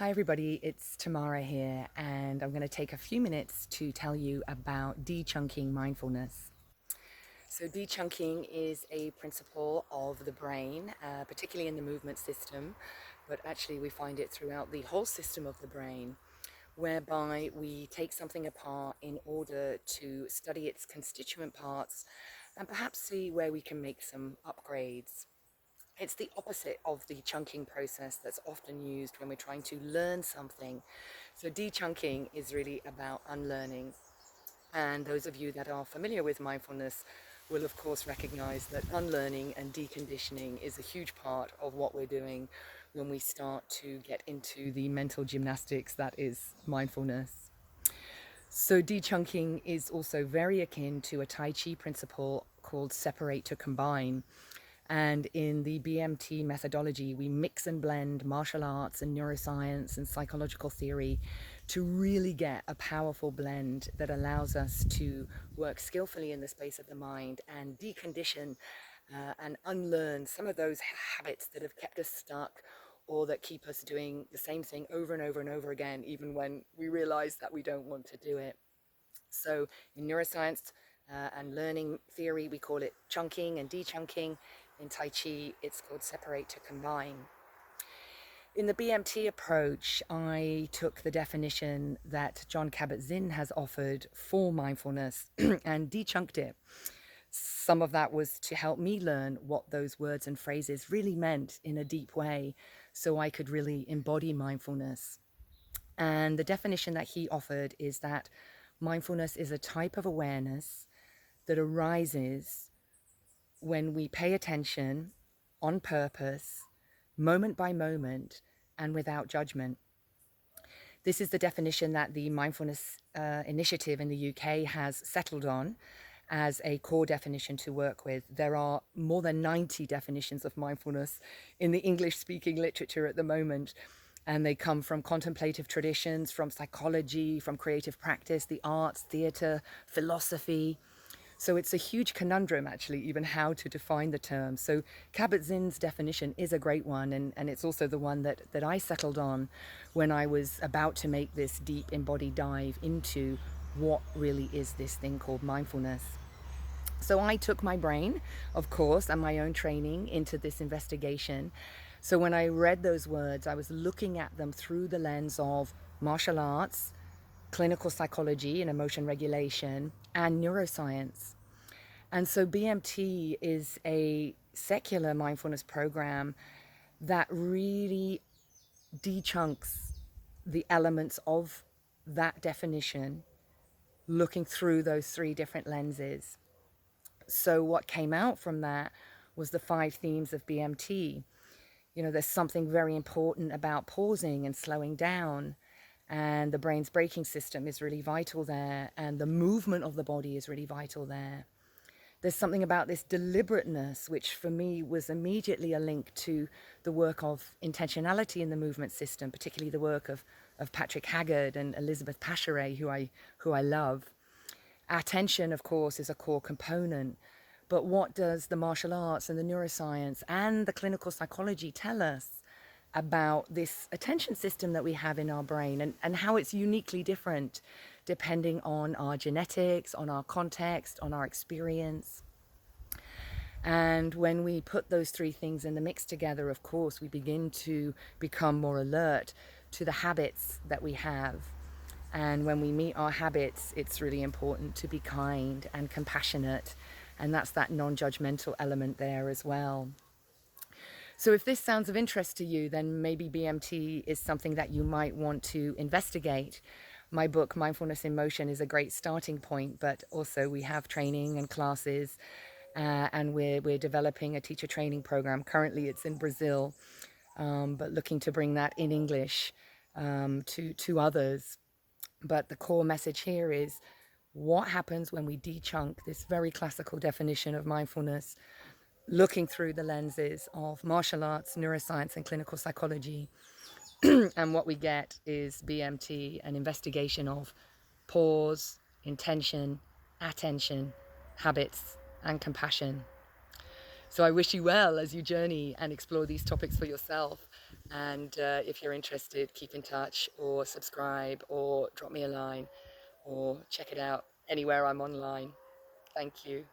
Hi everybody, it's Tamara here, and I'm going to take a few minutes to tell you about dechunking mindfulness. So dechunking is a principle of the brain, particularly in the movement system, but actually we find it throughout the whole system of the brain, whereby we take something apart in order to study its constituent parts and perhaps see where we can make some upgrades. It's the opposite of the chunking process that's often used when we're trying to learn something. So dechunking is really about unlearning. And those of you that are familiar with mindfulness will of course recognize that unlearning and deconditioning is a huge part of what we're doing when we start to get into the mental gymnastics that is mindfulness. So dechunking is also very akin to a Tai Chi principle called separate to combine. And in the BMT methodology, we mix and blend martial arts and neuroscience and psychological theory to really get a powerful blend that allows us to work skillfully in the space of the mind and decondition and unlearn some of those habits that have kept us stuck or that keep us doing the same thing over and over and over again, even when we realize that we don't want to do it. So in neuroscience and learning theory, we call it chunking and dechunking. In Tai Chi, it's called separate to combine. In the BMT approach, I took the definition that Jon Kabat-Zinn has offered for mindfulness and dechunked it. Some of that was to help me learn what those words and phrases really meant in a deep way so I could really embody mindfulness. And the definition that he offered is that mindfulness is a type of awareness that arises when we pay attention on purpose, moment by moment, and without judgment. This is the definition that the Mindfulness Initiative in the UK has settled on as a core definition to work with. There are more than 90 definitions of mindfulness in the English-speaking literature at the moment, and they come from contemplative traditions, from psychology, from creative practice, the arts, theatre, philosophy. So it's a huge conundrum, actually, even how to define the term. So Kabat-Zinn's definition is a great one, and it's also the one that I settled on when I was about to make this deep embodied dive into what really is this thing called mindfulness. So I took my brain, of course, and my own training into this investigation. So when I read those words, I was looking at them through the lens of martial arts, clinical psychology and emotion regulation, and neuroscience. And so BMT is a secular mindfulness program that really dechunks the elements of that definition, looking through those three different lenses. So what came out from that was the 5 themes of BMT. You know, there's something very important about pausing and slowing down, and the brain's braking system is really vital there, and the movement of the body is really vital there. There's something about this deliberateness, which for me was immediately a link to the work of intentionality in the movement system, particularly the work of Patrick Haggard and Elizabeth Pacharet, who I love. Attention, of course, is a core component. But what does the martial arts and the neuroscience and the clinical psychology tell us about this attention system that we have in our brain, and how it's uniquely different depending on our genetics, on our context, on our experience? And when we put those 3 things in the mix together, of course, we begin to become more alert to the habits that we have. And when we meet our habits, it's really important to be kind and compassionate. And that's that non-judgmental element there as well. So if this sounds of interest to you, then maybe BMT is something that you might want to investigate. My book, Mindfulness in Motion, is a great starting point, but also we have training and classes, and we're developing a teacher training program. Currently it's in Brazil, but looking to bring that in English to others. But the core message here is what happens when we dechunk this very classical definition of mindfulness, looking through the lenses of martial arts, neuroscience, and clinical psychology. And what we get is BMT, an investigation of pause, intention, attention, habits, and compassion. So I wish you well as you journey and explore these topics for yourself. And if you're interested, keep in touch or subscribe or drop me a line or check it out anywhere I'm online. Thank you.